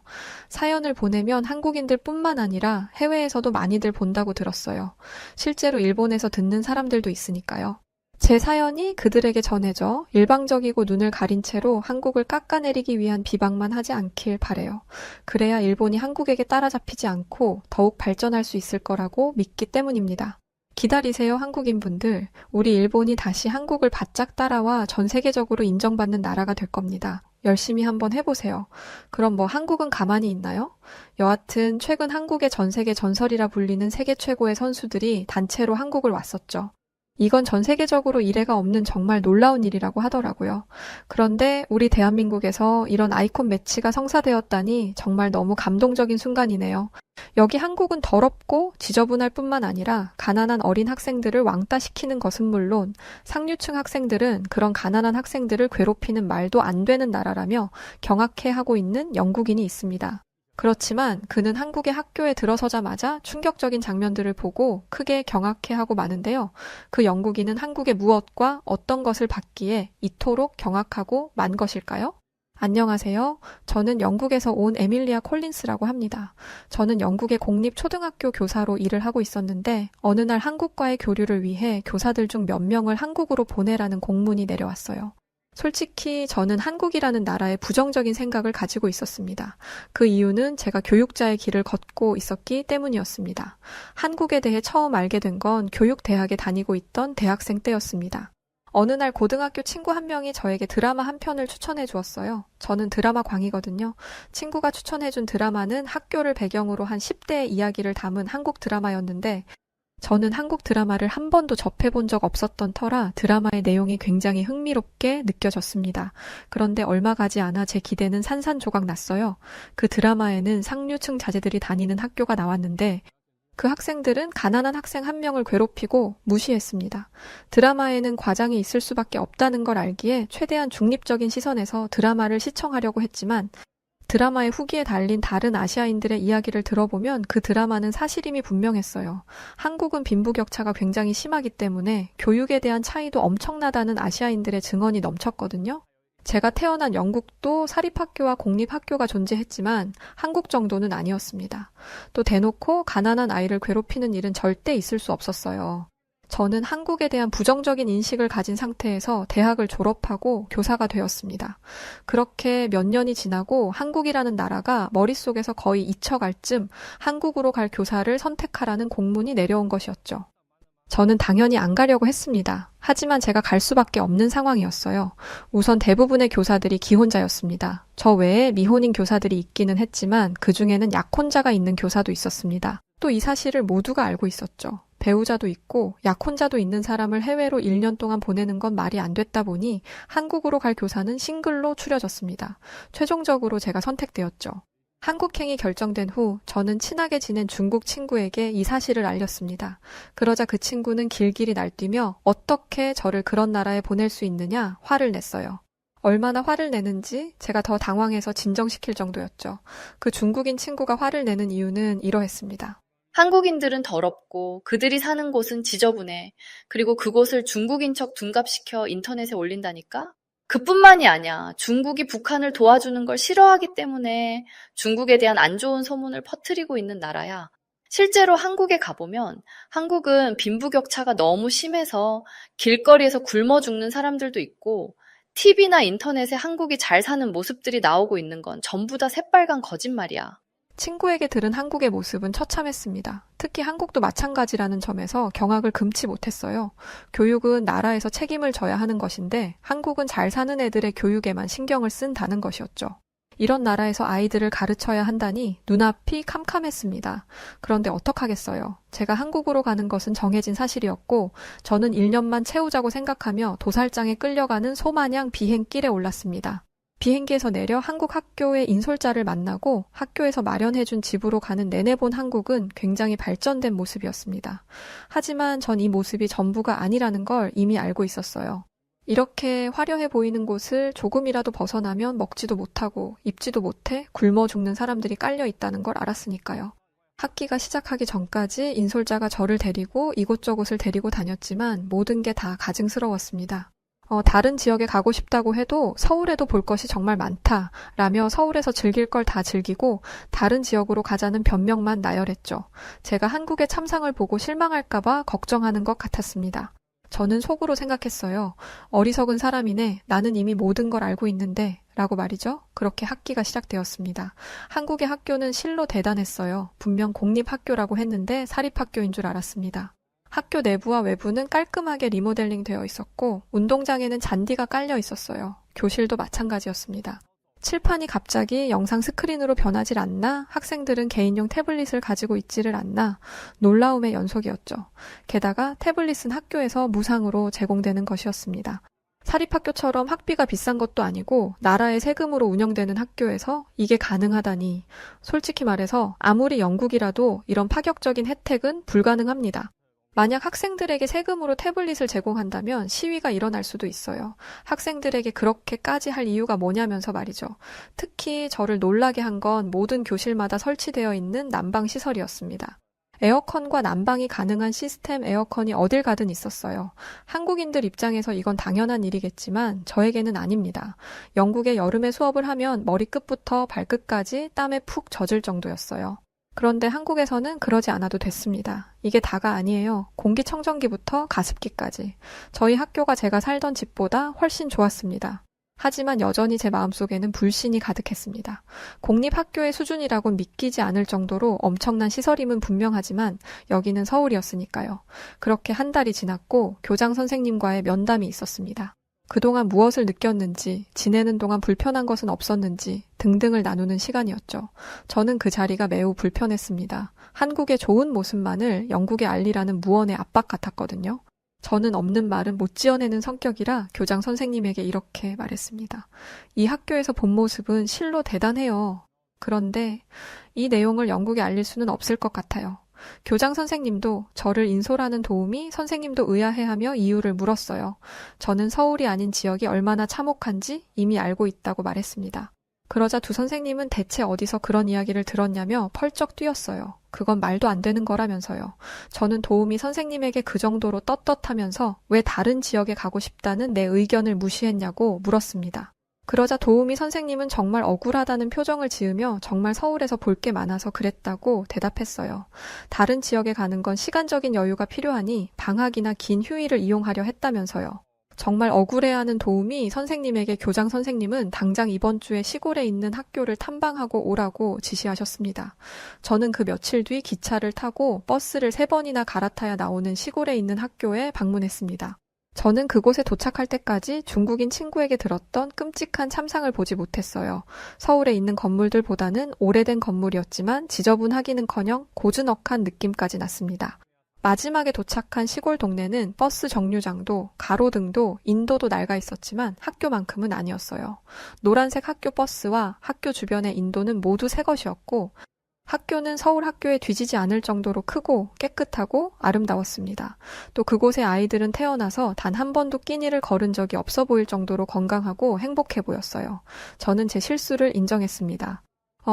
사연을 보내면 한국인들 뿐만 아니라 해외에서도 많이들 본다고 들었어요. 실제로 일본에서 듣는 사람들도 있으니까요. 제 사연이 그들에게 전해져 일방적이고 눈을 가린 채로 한국을 깎아내리기 위한 비방만 하지 않길 바래요. 그래야 일본이 한국에게 따라잡히지 않고 더욱 발전할 수 있을 거라고 믿기 때문입니다. 기다리세요, 한국인분들. 우리 일본이 다시 한국을 바짝 따라와 전 세계적으로 인정받는 나라가 될 겁니다. 열심히 한번 해보세요. 그럼 뭐 한국은 가만히 있나요? 여하튼 최근 한국의 전 세계 전설이라 불리는 세계 최고의 선수들이 단체로 한국을 왔었죠. 이건 전 세계적으로 이례가 없는 정말 놀라운 일이라고 하더라고요. 그런데 우리 대한민국에서 이런 아이콘 매치가 성사되었다니 정말 너무 감동적인 순간이네요. 여기 한국은 더럽고 지저분할 뿐만 아니라 가난한 어린 학생들을 왕따시키는 것은 물론 상류층 학생들은 그런 가난한 학생들을 괴롭히는 말도 안 되는 나라라며 경악해하고 있는 영국인이 있습니다. 그렇지만 그는 한국의 학교에 들어서자마자 충격적인 장면들을 보고 크게 경악해하고 마는데요. 그 영국인은 한국의 무엇과 어떤 것을 받기에 이토록 경악하고 만 것일까요? 안녕하세요. 저는 영국에서 온 에밀리아 콜린스라고 합니다. 저는 영국의 공립초등학교 교사로 일을 하고 있었는데 어느 날 한국과의 교류를 위해 교사들 중 몇 명을 한국으로 보내라는 공문이 내려왔어요. 솔직히 저는 한국이라는 나라에 부정적인 생각을 가지고 있었습니다. 그 이유는 제가 교육자의 길을 걷고 있었기 때문이었습니다. 한국에 대해 처음 알게 된 건 교육대학에 다니고 있던 대학생 때였습니다. 어느 날 고등학교 친구 한 명이 저에게 드라마 한 편을 추천해 주었어요. 저는 드라마 광이거든요. 친구가 추천해준 드라마는 학교를 배경으로 한 10대의 이야기를 담은 한국 드라마였는데 저는 한국 드라마를 한 번도 접해본 적 없었던 터라 드라마의 내용이 굉장히 흥미롭게 느껴졌습니다. 그런데 얼마 가지 않아 제 기대는 산산조각 났어요. 그 드라마에는 상류층 자제들이 다니는 학교가 나왔는데 그 학생들은 가난한 학생 한 명을 괴롭히고 무시했습니다. 드라마에는 과장이 있을 수밖에 없다는 걸 알기에 최대한 중립적인 시선에서 드라마를 시청하려고 했지만 드라마의 후기에 달린 다른 아시아인들의 이야기를 들어보면 그 드라마는 사실임이 분명했어요. 한국은 빈부격차가 굉장히 심하기 때문에 교육에 대한 차이도 엄청나다는 아시아인들의 증언이 넘쳤거든요. 제가 태어난 영국도 사립학교와 공립학교가 존재했지만 한국 정도는 아니었습니다. 또 대놓고 가난한 아이를 괴롭히는 일은 절대 있을 수 없었어요. 저는 한국에 대한 부정적인 인식을 가진 상태에서 대학을 졸업하고 교사가 되었습니다. 그렇게 몇 년이 지나고 한국이라는 나라가 머릿속에서 거의 잊혀갈 쯤 한국으로 갈 교사를 선택하라는 공문이 내려온 것이었죠. 저는 당연히 안 가려고 했습니다. 하지만 제가 갈 수밖에 없는 상황이었어요. 우선 대부분의 교사들이 기혼자였습니다. 저 외에 미혼인 교사들이 있기는 했지만 그 중에는 약혼자가 있는 교사도 있었습니다. 또 이 사실을 모두가 알고 있었죠. 배우자도 있고 약혼자도 있는 사람을 해외로 1년 동안 보내는 건 말이 안 됐다 보니 한국으로 갈 교사는 싱글로 추려졌습니다. 최종적으로 제가 선택되었죠. 한국행이 결정된 후 저는 친하게 지낸 중국 친구에게 이 사실을 알렸습니다. 그러자 그 친구는 길길이 날뛰며 어떻게 저를 그런 나라에 보낼 수 있느냐 화를 냈어요. 얼마나 화를 내는지 제가 더 당황해서 진정시킬 정도였죠. 그 중국인 친구가 화를 내는 이유는 이러했습니다. 한국인들은 더럽고 그들이 사는 곳은 지저분해. 그리고 그곳을 중국인 척 둔갑시켜 인터넷에 올린다니까? 그뿐만이 아니야. 중국이 북한을 도와주는 걸 싫어하기 때문에 중국에 대한 안 좋은 소문을 퍼뜨리고 있는 나라야. 실제로 한국에 가보면 한국은 빈부격차가 너무 심해서 길거리에서 굶어 죽는 사람들도 있고 TV나 인터넷에 한국이 잘 사는 모습들이 나오고 있는 건 전부 다 새빨간 거짓말이야. 친구에게 들은 한국의 모습은 처참했습니다. 특히 한국도 마찬가지라는 점에서 경악을 금치 못했어요. 교육은 나라에서 책임을 져야 하는 것인데 한국은 잘 사는 애들의 교육에만 신경을 쓴다는 것이었죠. 이런 나라에서 아이들을 가르쳐야 한다니 눈앞이 캄캄했습니다. 그런데 어떡하겠어요. 제가 한국으로 가는 것은 정해진 사실이었고 저는 1년만 채우자고 생각하며 도살장에 끌려가는 소마냥 비행길에 올랐습니다. 비행기에서 내려 한국 학교의 인솔자를 만나고 학교에서 마련해준 집으로 가는 내내 본 한국은 굉장히 발전된 모습이었습니다. 하지만 전 이 모습이 전부가 아니라는 걸 이미 알고 있었어요. 이렇게 화려해 보이는 곳을 조금이라도 벗어나면 먹지도 못하고 입지도 못해 굶어 죽는 사람들이 깔려 있다는 걸 알았으니까요. 학기가 시작하기 전까지 인솔자가 저를 데리고 이곳저곳을 데리고 다녔지만 모든 게 다 가증스러웠습니다. 다른 지역에 가고 싶다고 해도 서울에도 볼 것이 정말 많다 라며 서울에서 즐길 걸 다 즐기고 다른 지역으로 가자는 변명만 나열했죠. 제가 한국의 참상을 보고 실망할까봐 걱정하는 것 같았습니다. 저는 속으로 생각했어요. 어리석은 사람이네. 나는 이미 모든 걸 알고 있는데 라고 말이죠. 그렇게 학기가 시작되었습니다. 한국의 학교는 실로 대단했어요. 분명 공립학교라고 했는데 사립학교인 줄 알았습니다. 학교 내부와 외부는 깔끔하게 리모델링 되어 있었고 운동장에는 잔디가 깔려 있었어요. 교실도 마찬가지였습니다. 칠판이 갑자기 영상 스크린으로 변하질 않나? 학생들은 개인용 태블릿을 가지고 있지를 않나? 놀라움의 연속이었죠. 게다가 태블릿은 학교에서 무상으로 제공되는 것이었습니다. 사립학교처럼 학비가 비싼 것도 아니고 나라의 세금으로 운영되는 학교에서 이게 가능하다니. 솔직히 말해서 아무리 영국이라도 이런 파격적인 혜택은 불가능합니다. 만약 학생들에게 세금으로 태블릿을 제공한다면 시위가 일어날 수도 있어요. 학생들에게 그렇게까지 할 이유가 뭐냐면서 말이죠. 특히 저를 놀라게 한 건 모든 교실마다 설치되어 있는 난방시설이었습니다. 에어컨과 난방이 가능한 시스템 에어컨이 어딜 가든 있었어요. 한국인들 입장에서 이건 당연한 일이겠지만 저에게는 아닙니다. 영국의 여름에 수업을 하면 머리끝부터 발끝까지 땀에 푹 젖을 정도였어요. 그런데 한국에서는 그러지 않아도 됐습니다. 이게 다가 아니에요. 공기청정기부터 가습기까지. 저희 학교가 제가 살던 집보다 훨씬 좋았습니다. 하지만 여전히 제 마음속에는 불신이 가득했습니다. 공립학교의 수준이라곤 믿기지 않을 정도로 엄청난 시설임은 분명하지만 여기는 서울이었으니까요. 그렇게 한 달이 지났고 교장 선생님과의 면담이 있었습니다. 그동안 무엇을 느꼈는지, 지내는 동안 불편한 것은 없었는지 등등을 나누는 시간이었죠. 저는 그 자리가 매우 불편했습니다. 한국의 좋은 모습만을 영국에 알리라는 무언의 압박 같았거든요. 저는 없는 말은 못 지어내는 성격이라 교장 선생님에게 이렇게 말했습니다. 이 학교에서 본 모습은 실로 대단해요. 그런데 이 내용을 영국에 알릴 수는 없을 것 같아요. 교장 선생님도 저를 인솔하는 도움이 선생님도 의아해하며 이유를 물었어요. 저는 서울이 아닌 지역이 얼마나 참혹한지 이미 알고 있다고 말했습니다. 그러자 두 선생님은 대체 어디서 그런 이야기를 들었냐며 펄쩍 뛰었어요. 그건 말도 안 되는 거라면서요. 저는 도움이 선생님에게 그 정도로 떳떳하면서 왜 다른 지역에 가고 싶다는 내 의견을 무시했냐고 물었습니다. 그러자 도우미 선생님은 정말 억울하다는 표정을 지으며 정말 서울에서 볼 게 많아서 그랬다고 대답했어요. 다른 지역에 가는 건 시간적인 여유가 필요하니 방학이나 긴 휴일을 이용하려 했다면서요. 정말 억울해하는 도우미 선생님에게 교장 선생님은 당장 이번 주에 시골에 있는 학교를 탐방하고 오라고 지시하셨습니다. 저는 그 며칠 뒤 기차를 타고 버스를 3번이나 갈아타야 나오는 시골에 있는 학교에 방문했습니다. 저는 그곳에 도착할 때까지 중국인 친구에게 들었던 끔찍한 참상을 보지 못했어요. 서울에 있는 건물들보다는 오래된 건물이었지만 지저분하기는커녕 고즈넉한 느낌까지 났습니다. 마지막에 도착한 시골 동네는 버스 정류장도 가로등도 인도도 낡아 있었지만 학교만큼은 아니었어요. 노란색 학교 버스와 학교 주변의 인도는 모두 새 것이었고 학교는 서울 학교에 뒤지지 않을 정도로 크고 깨끗하고 아름다웠습니다. 또 그곳의 아이들은 태어나서 단 한 번도 끼니를 걸은 적이 없어 보일 정도로 건강하고 행복해 보였어요. 저는 제 실수를 인정했습니다.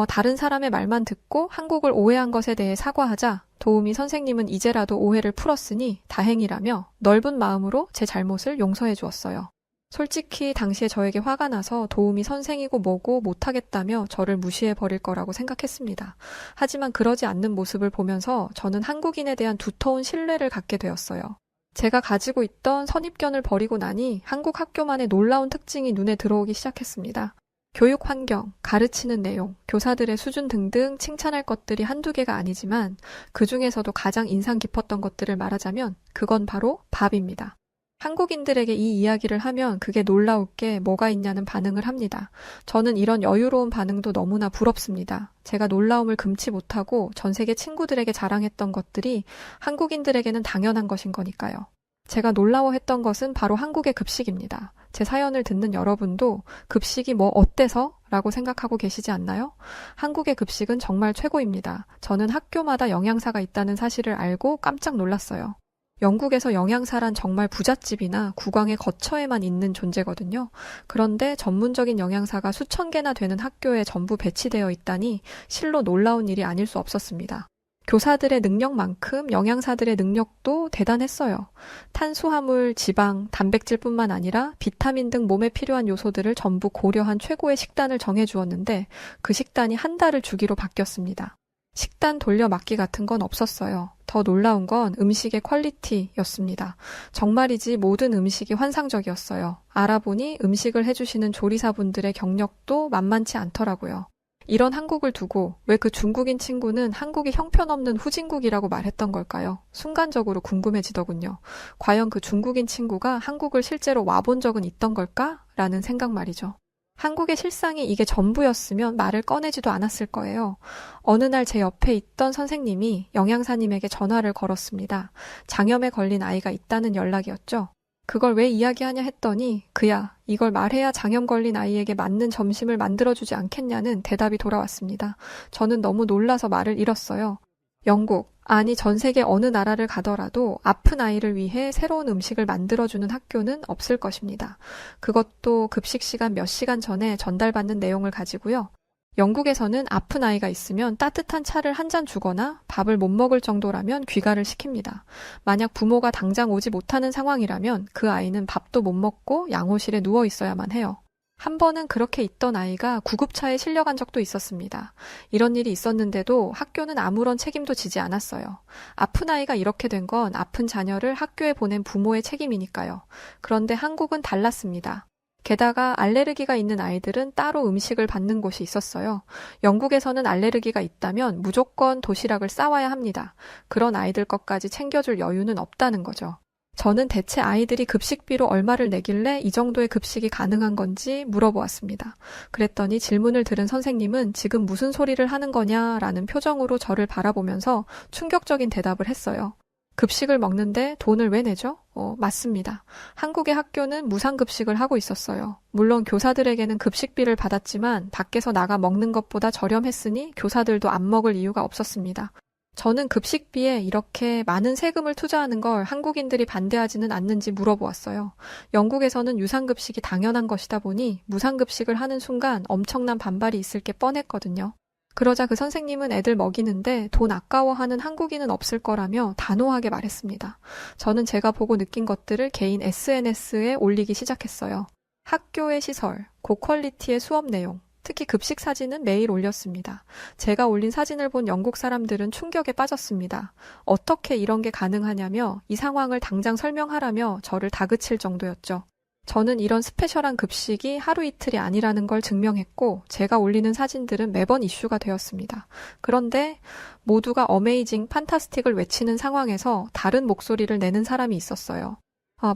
다른 사람의 말만 듣고 한국을 오해한 것에 대해 사과하자 도우미 선생님은 이제라도 오해를 풀었으니 다행이라며 넓은 마음으로 제 잘못을 용서해 주었어요. 솔직히 당시에 저에게 화가 나서 도우미 선생이고 뭐고 못하겠다며 저를 무시해 버릴 거라고 생각했습니다. 하지만 그러지 않는 모습을 보면서 저는 한국인에 대한 두터운 신뢰를 갖게 되었어요. 제가 가지고 있던 선입견을 버리고 나니 한국 학교만의 놀라운 특징이 눈에 들어오기 시작했습니다. 교육 환경, 가르치는 내용, 교사들의 수준 등등 칭찬할 것들이 한두 개가 아니지만 그 중에서도 가장 인상 깊었던 것들을 말하자면 그건 바로 밥입니다. 한국인들에게 이 이야기를 하면 그게 놀라울 게 뭐가 있냐는 반응을 합니다. 저는 이런 여유로운 반응도 너무나 부럽습니다. 제가 놀라움을 금치 못하고 전 세계 친구들에게 자랑했던 것들이 한국인들에게는 당연한 것인 거니까요. 제가 놀라워했던 것은 바로 한국의 급식입니다. 제 사연을 듣는 여러분도 급식이 뭐 어때서? 라고 생각하고 계시지 않나요? 한국의 급식은 정말 최고입니다. 저는 학교마다 영양사가 있다는 사실을 알고 깜짝 놀랐어요. 영국에서 영양사란 정말 부잣집이나 국왕의 거처에만 있는 존재거든요. 그런데 전문적인 영양사가 수천 개나 되는 학교에 전부 배치되어 있다니 실로 놀라운 일이 아닐 수 없었습니다. 교사들의 능력만큼 영양사들의 능력도 대단했어요. 탄수화물, 지방, 단백질뿐만 아니라 비타민 등 몸에 필요한 요소들을 전부 고려한 최고의 식단을 정해주었는데 그 식단이 한 달을 주기로 바뀌었습니다. 식단 돌려막기 같은 건 없었어요. 더 놀라운 건 음식의 퀄리티였습니다. 정말이지 모든 음식이 환상적이었어요. 알아보니 음식을 해주시는 조리사분들의 경력도 만만치 않더라고요. 이런 한국을 두고 왜 그 중국인 친구는 한국이 형편없는 후진국이라고 말했던 걸까요? 순간적으로 궁금해지더군요. 과연 그 중국인 친구가 한국을 실제로 와본 적은 있던 걸까? 라는 생각 말이죠. 한국의 실상이 이게 전부였으면 말을 꺼내지도 않았을 거예요. 어느 날 제 옆에 있던 선생님이 영양사님에게 전화를 걸었습니다. 장염에 걸린 아이가 있다는 연락이었죠. 그걸 왜 이야기하냐 했더니 그야 이걸 말해야 장염 걸린 아이에게 맞는 점심을 만들어주지 않겠냐는 대답이 돌아왔습니다. 저는 너무 놀라서 말을 잃었어요. 영국, 아니 전 세계 어느 나라를 가더라도 아픈 아이를 위해 새로운 음식을 만들어주는 학교는 없을 것입니다. 그것도 급식 시간 몇 시간 전에 전달받는 내용을 가지고요. 영국에서는 아픈 아이가 있으면 따뜻한 차를 한 잔 주거나 밥을 못 먹을 정도라면 귀가를 시킵니다. 만약 부모가 당장 오지 못하는 상황이라면 그 아이는 밥도 못 먹고 양호실에 누워 있어야만 해요. 한 번은 그렇게 있던 아이가 구급차에 실려간 적도 있었습니다. 이런 일이 있었는데도 학교는 아무런 책임도 지지 않았어요. 아픈 아이가 이렇게 된 건 아픈 자녀를 학교에 보낸 부모의 책임이니까요. 그런데 한국은 달랐습니다. 게다가 알레르기가 있는 아이들은 따로 음식을 받는 곳이 있었어요. 영국에서는 알레르기가 있다면 무조건 도시락을 싸와야 합니다. 그런 아이들 것까지 챙겨줄 여유는 없다는 거죠. 저는 대체 아이들이 급식비로 얼마를 내길래 이 정도의 급식이 가능한 건지 물어보았습니다. 그랬더니 질문을 들은 선생님은 지금 무슨 소리를 하는 거냐라는 표정으로 저를 바라보면서 충격적인 대답을 했어요. 급식을 먹는데 돈을 왜 내죠? 맞습니다. 한국의 학교는 무상급식을 하고 있었어요. 물론 교사들에게는 급식비를 받았지만 밖에서 나가 먹는 것보다 저렴했으니 교사들도 안 먹을 이유가 없었습니다. 저는 급식비에 이렇게 많은 세금을 투자하는 걸 한국인들이 반대하지는 않는지 물어보았어요. 영국에서는 유상급식이 당연한 것이다 보니 무상급식을 하는 순간 엄청난 반발이 있을 게 뻔했거든요. 그러자 그 선생님은 애들 먹이는데 돈 아까워하는 한국인은 없을 거라며 단호하게 말했습니다. 저는 제가 보고 느낀 것들을 개인 SNS에 올리기 시작했어요. 학교의 시설, 고퀄리티의 수업 내용, 특히 급식 사진은 매일 올렸습니다. 제가 올린 사진을 본 영국 사람들은 충격에 빠졌습니다. 어떻게 이런 게 가능하냐며 이 상황을 당장 설명하라며 저를 다그칠 정도였죠. 저는 이런 스페셜한 급식이 하루 이틀이 아니라는 걸 증명했고 제가 올리는 사진들은 매번 이슈가 되었습니다. 그런데 모두가 어메이징, 판타스틱을 외치는 상황에서 다른 목소리를 내는 사람이 있었어요.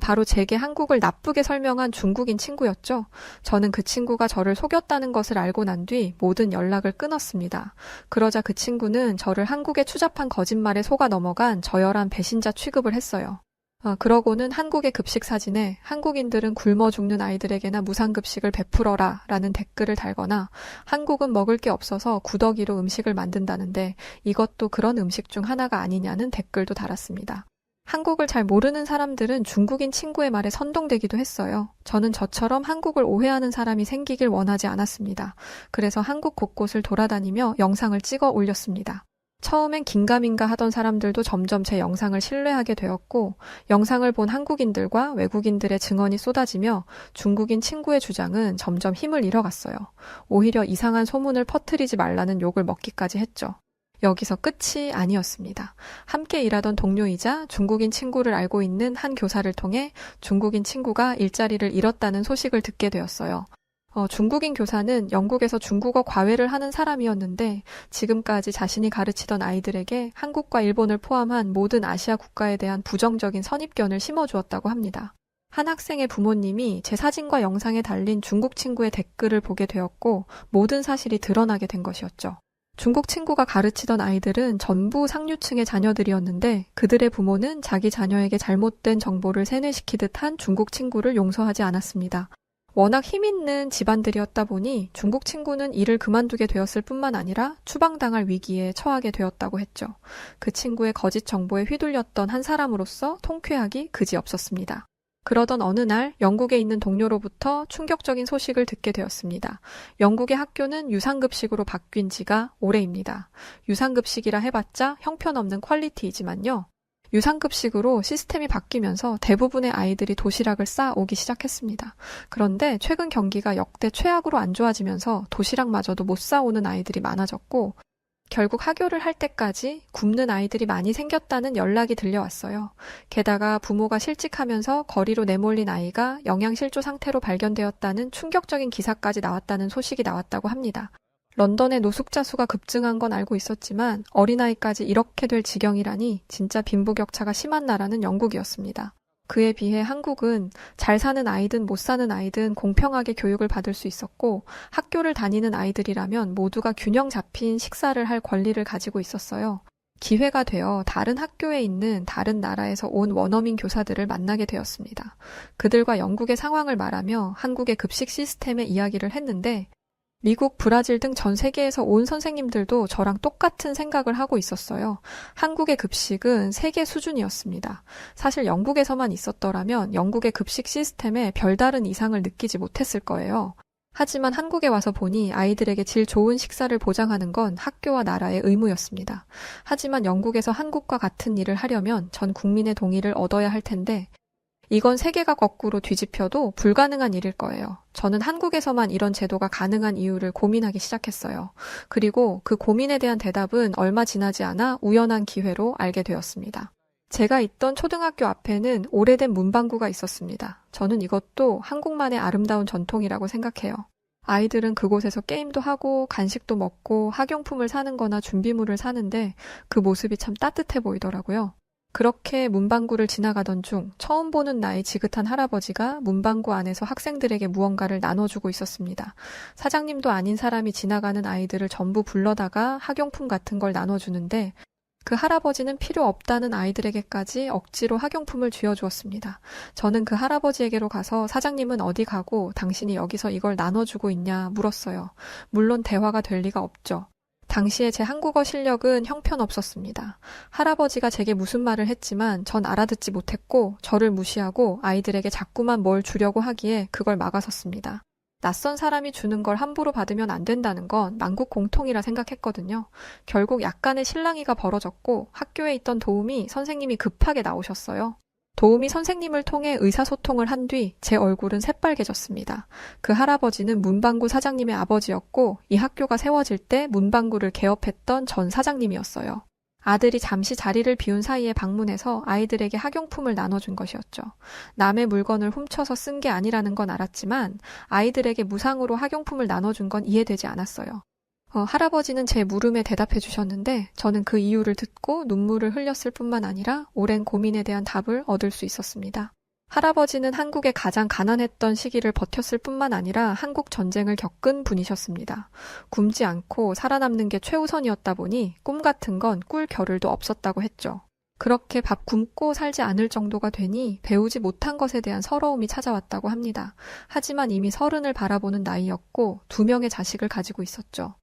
바로 제게 한국을 나쁘게 설명한 중국인 친구였죠. 저는 그 친구가 저를 속였다는 것을 알고 난 뒤 모든 연락을 끊었습니다. 그러자 그 친구는 저를 한국에 추잡한 거짓말에 속아 넘어간 저열한 배신자 취급을 했어요. 그러고는 한국의 급식 사진에 한국인들은 굶어 죽는 아이들에게나 무상급식을 베풀어라 라는 댓글을 달거나 한국은 먹을 게 없어서 구더기로 음식을 만든다는데 이것도 그런 음식 중 하나가 아니냐는 댓글도 달았습니다. 한국을 잘 모르는 사람들은 중국인 친구의 말에 선동되기도 했어요. 저는 저처럼 한국을 오해하는 사람이 생기길 원하지 않았습니다. 그래서 한국 곳곳을 돌아다니며 영상을 찍어 올렸습니다. 처음엔 긴가민가 하던 사람들도 점점 제 영상을 신뢰하게 되었고 영상을 본 한국인들과 외국인들의 증언이 쏟아지며 중국인 친구의 주장은 점점 힘을 잃어갔어요. 오히려 이상한 소문을 퍼뜨리지 말라는 욕을 먹기까지 했죠. 여기서 끝이 아니었습니다. 함께 일하던 동료이자 중국인 친구를 알고 있는 한 교사를 통해 중국인 친구가 일자리를 잃었다는 소식을 듣게 되었어요. 중국인 교사는 영국에서 중국어 과외를 하는 사람이었는데 지금까지 자신이 가르치던 아이들에게 한국과 일본을 포함한 모든 아시아 국가에 대한 부정적인 선입견을 심어주었다고 합니다. 한 학생의 부모님이 제 사진과 영상에 달린 중국 친구의 댓글을 보게 되었고 모든 사실이 드러나게 된 것이었죠. 중국 친구가 가르치던 아이들은 전부 상류층의 자녀들이었는데 그들의 부모는 자기 자녀에게 잘못된 정보를 세뇌시키듯 한 중국 친구를 용서하지 않았습니다. 워낙 힘있는 집안들이었다 보니 중국 친구는 일을 그만두게 되었을 뿐만 아니라 추방당할 위기에 처하게 되었다고 했죠. 그 친구의 거짓 정보에 휘둘렸던 한 사람으로서 통쾌하기 그지없었습니다. 그러던 어느 날 영국에 있는 동료로부터 충격적인 소식을 듣게 되었습니다. 영국의 학교는 유상급식으로 바뀐 지가 오래입니다. 유상급식이라 해봤자 형편없는 퀄리티이지만요. 유상급식으로 시스템이 바뀌면서 대부분의 아이들이 도시락을 싸오기 시작했습니다. 그런데 최근 경기가 역대 최악으로 안 좋아지면서 도시락마저도 못 싸오는 아이들이 많아졌고 결국 하교를 할 때까지 굶는 아이들이 많이 생겼다는 연락이 들려왔어요. 게다가 부모가 실직하면서 거리로 내몰린 아이가 영양실조 상태로 발견되었다는 충격적인 기사까지 나왔다는 소식이 나왔다고 합니다. 런던의 노숙자 수가 급증한 건 알고 있었지만 어린아이까지 이렇게 될 지경이라니 진짜 빈부격차가 심한 나라는 영국이었습니다. 그에 비해 한국은 잘 사는 아이든 못 사는 아이든 공평하게 교육을 받을 수 있었고 학교를 다니는 아이들이라면 모두가 균형 잡힌 식사를 할 권리를 가지고 있었어요. 기회가 되어 다른 학교에 있는 다른 나라에서 온 원어민 교사들을 만나게 되었습니다. 그들과 영국의 상황을 말하며 한국의 급식 시스템의 이야기를 했는데 미국, 브라질 등 전 세계에서 온 선생님들도 저랑 똑같은 생각을 하고 있었어요. 한국의 급식은 세계 수준이었습니다. 사실 영국에서만 있었더라면 영국의 급식 시스템에 별다른 이상을 느끼지 못했을 거예요. 하지만 한국에 와서 보니 아이들에게 질 좋은 식사를 보장하는 건 학교와 나라의 의무였습니다. 하지만 영국에서 한국과 같은 일을 하려면 전 국민의 동의를 얻어야 할 텐데 이건 세계가 거꾸로 뒤집혀도 불가능한 일일 거예요. 저는 한국에서만 이런 제도가 가능한 이유를 고민하기 시작했어요. 그리고 그 고민에 대한 대답은 얼마 지나지 않아 우연한 기회로 알게 되었습니다. 제가 있던 초등학교 앞에는 오래된 문방구가 있었습니다. 저는 이것도 한국만의 아름다운 전통이라고 생각해요. 아이들은 그곳에서 게임도 하고 간식도 먹고 학용품을 사는 거나 준비물을 사는데 그 모습이 참 따뜻해 보이더라고요. 그렇게 문방구를 지나가던 중 처음 보는 나이 지긋한 할아버지가 문방구 안에서 학생들에게 무언가를 나눠주고 있었습니다. 사장님도 아닌 사람이 지나가는 아이들을 전부 불러다가 학용품 같은 걸 나눠주는데 그 할아버지는 필요 없다는 아이들에게까지 억지로 학용품을 쥐어주었습니다. 저는 그 할아버지에게로 가서 사장님은 어디 가고 당신이 여기서 이걸 나눠주고 있냐 물었어요. 물론 대화가 될 리가 없죠. 당시에 제 한국어 실력은 형편없었습니다. 할아버지가 제게 무슨 말을 했지만 전 알아듣지 못했고 저를 무시하고 아이들에게 자꾸만 뭘 주려고 하기에 그걸 막아섰습니다. 낯선 사람이 주는 걸 함부로 받으면 안 된다는 건 만국 공통이라 생각했거든요. 결국 약간의 실랑이가 벌어졌고 학교에 있던 도우미 선생님이 급하게 나오셨어요. 도우미 선생님을 통해 의사소통을 한 뒤 제 얼굴은 새빨개졌습니다. 그 할아버지는 문방구 사장님의 아버지였고 이 학교가 세워질 때 문방구를 개업했던 전 사장님이었어요. 아들이 잠시 자리를 비운 사이에 방문해서 아이들에게 학용품을 나눠준 것이었죠. 남의 물건을 훔쳐서 쓴 게 아니라는 건 알았지만 아이들에게 무상으로 학용품을 나눠준 건 이해되지 않았어요. 할아버지는 제 물음에 대답해 주셨는데 저는 그 이유를 듣고 눈물을 흘렸을 뿐만 아니라 오랜 고민에 대한 답을 얻을 수 있었습니다. 할아버지는 한국에 가장 가난했던 시기를 버텼을 뿐만 아니라 한국 전쟁을 겪은 분이셨습니다. 굶지 않고 살아남는 게 최우선이었다 보니 꿈 같은 건 꿀 겨를도 없었다고 했죠. 그렇게 밥 굶고 살지 않을 정도가 되니 배우지 못한 것에 대한 서러움이 찾아왔다고 합니다. 하지만 이미 30을 바라보는 나이였고 2명의 자식을 가지고 있었죠.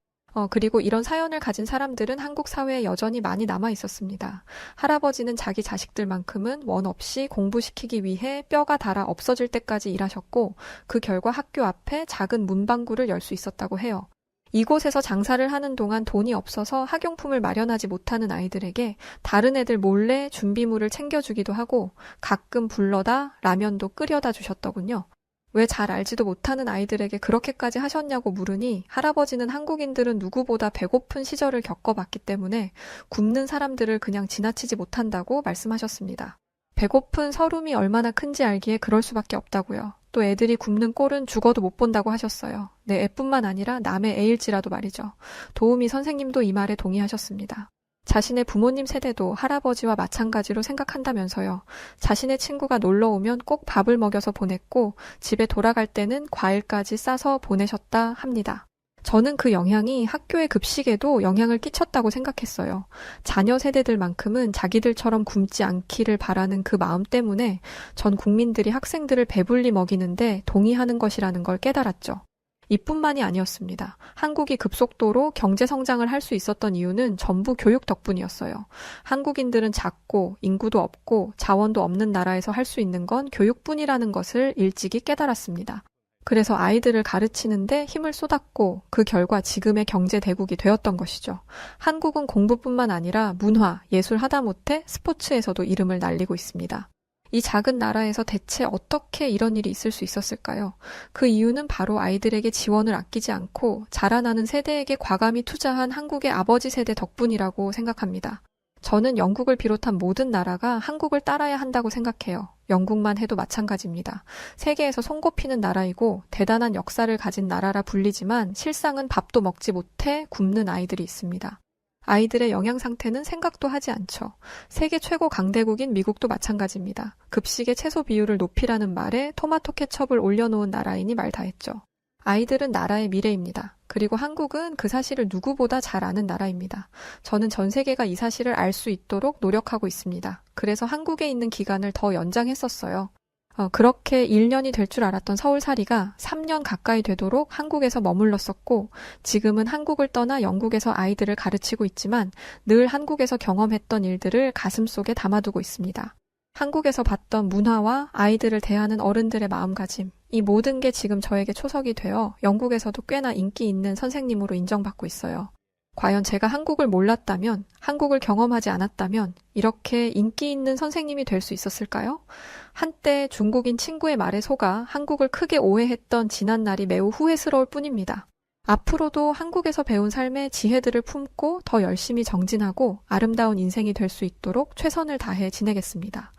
그리고 이런 사연을 가진 사람들은 한국 사회에 여전히 많이 남아 있었습니다. 할아버지는 자기 자식들만큼은 원 없이 공부시키기 위해 뼈가 닳아 없어질 때까지 일하셨고 그 결과 학교 앞에 작은 문방구를 열 수 있었다고 해요. 이곳에서 장사를 하는 동안 돈이 없어서 학용품을 마련하지 못하는 아이들에게 다른 애들 몰래 준비물을 챙겨주기도 하고 가끔 불러다 라면도 끓여다 주셨더군요. 왜 잘 알지도 못하는 아이들에게 그렇게까지 하셨냐고 물으니 할아버지는 한국인들은 누구보다 배고픈 시절을 겪어봤기 때문에 굶는 사람들을 그냥 지나치지 못한다고 말씀하셨습니다. 배고픈 서름이 얼마나 큰지 알기에 그럴 수밖에 없다고요. 또 애들이 굶는 꼴은 죽어도 못 본다고 하셨어요. 내 애뿐만 아니라 남의 애일지라도 말이죠. 도우미 선생님도 이 말에 동의하셨습니다. 자신의 부모님 세대도 할아버지와 마찬가지로 생각한다면서요. 자신의 친구가 놀러 오면 꼭 밥을 먹여서 보냈고 집에 돌아갈 때는 과일까지 싸서 보내셨다 합니다. 저는 그 영향이 학교의 급식에도 영향을 끼쳤다고 생각했어요. 자녀 세대들만큼은 자기들처럼 굶지 않기를 바라는 그 마음 때문에 전 국민들이 학생들을 배불리 먹이는데 동의하는 것이라는 걸 깨달았죠. 이뿐만이 아니었습니다. 한국이 급속도로 경제 성장을 할 수 있었던 이유는 전부 교육 덕분이었어요. 한국인들은 작고 인구도 없고 자원도 없는 나라에서 할 수 있는 건 교육뿐이라는 것을 일찍이 깨달았습니다. 그래서 아이들을 가르치는데 힘을 쏟았고 그 결과 지금의 경제 대국이 되었던 것이죠. 한국은 공부뿐만 아니라 문화, 예술 하다못해 스포츠에서도 이름을 날리고 있습니다. 이 작은 나라에서 대체 어떻게 이런 일이 있을 수 있었을까요? 그 이유는 바로 아이들에게 지원을 아끼지 않고 자라나는 세대에게 과감히 투자한 한국의 아버지 세대 덕분이라고 생각합니다. 저는 영국을 비롯한 모든 나라가 한국을 따라야 한다고 생각해요. 영국만 해도 마찬가지입니다. 세계에서 손꼽히는 나라이고 대단한 역사를 가진 나라라 불리지만 실상은 밥도 먹지 못해 굶는 아이들이 있습니다. 아이들의 영양 상태는 생각도 하지 않죠. 세계 최고 강대국인 미국도 마찬가지입니다. 급식의 채소 비율을 높이라는 말에 토마토 케첩을 올려놓은 나라이니 말 다했죠. 아이들은 나라의 미래입니다. 그리고 한국은 그 사실을 누구보다 잘 아는 나라입니다. 저는 전 세계가 이 사실을 알 수 있도록 노력하고 있습니다. 그래서 한국에 있는 기간을 더 연장했었어요. 그렇게 1년이 될 줄 알았던 서울살이가 3년 가까이 되도록 한국에서 머물렀었고 지금은 한국을 떠나 영국에서 아이들을 가르치고 있지만 늘 한국에서 경험했던 일들을 가슴속에 담아두고 있습니다. 한국에서 봤던 문화와 아이들을 대하는 어른들의 마음가짐, 이 모든 게 지금 저에게 초석이 되어 영국에서도 꽤나 인기 있는 선생님으로 인정받고 있어요. 과연 제가 한국을 몰랐다면, 한국을 경험하지 않았다면 이렇게 인기 있는 선생님이 될 수 있었을까요? 한때 중국인 친구의 말에 속아 한국을 크게 오해했던 지난 날이 매우 후회스러울 뿐입니다. 앞으로도 한국에서 배운 삶의 지혜들을 품고 더 열심히 정진하고 아름다운 인생이 될 수 있도록 최선을 다해 지내겠습니다.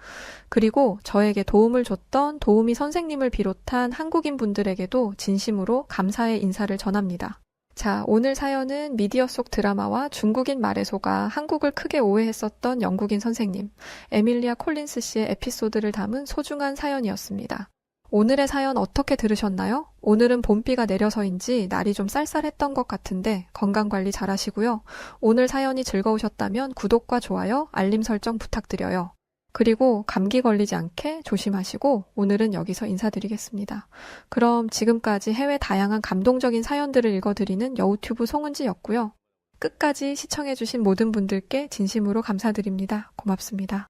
그리고 저에게 도움을 줬던 도우미 선생님을 비롯한 한국인 분들에게도 진심으로 감사의 인사를 전합니다. 자, 오늘 사연은 미디어 속 드라마와 중국인 말에 속아 한국을 크게 오해했었던 영국인 선생님, 에밀리아 콜린스 씨의 에피소드를 담은 소중한 사연이었습니다. 오늘의 사연 어떻게 들으셨나요? 오늘은 봄비가 내려서인지 날이 좀 쌀쌀했던 것 같은데 건강관리 잘 하시고요. 오늘 사연이 즐거우셨다면 구독과 좋아요, 알림 설정 부탁드려요. 그리고 감기 걸리지 않게 조심하시고 오늘은 여기서 인사드리겠습니다. 그럼 지금까지 해외 다양한 감동적인 사연들을 읽어드리는 여우튜브 송은지였고요. 끝까지 시청해주신 모든 분들께 진심으로 감사드립니다. 고맙습니다.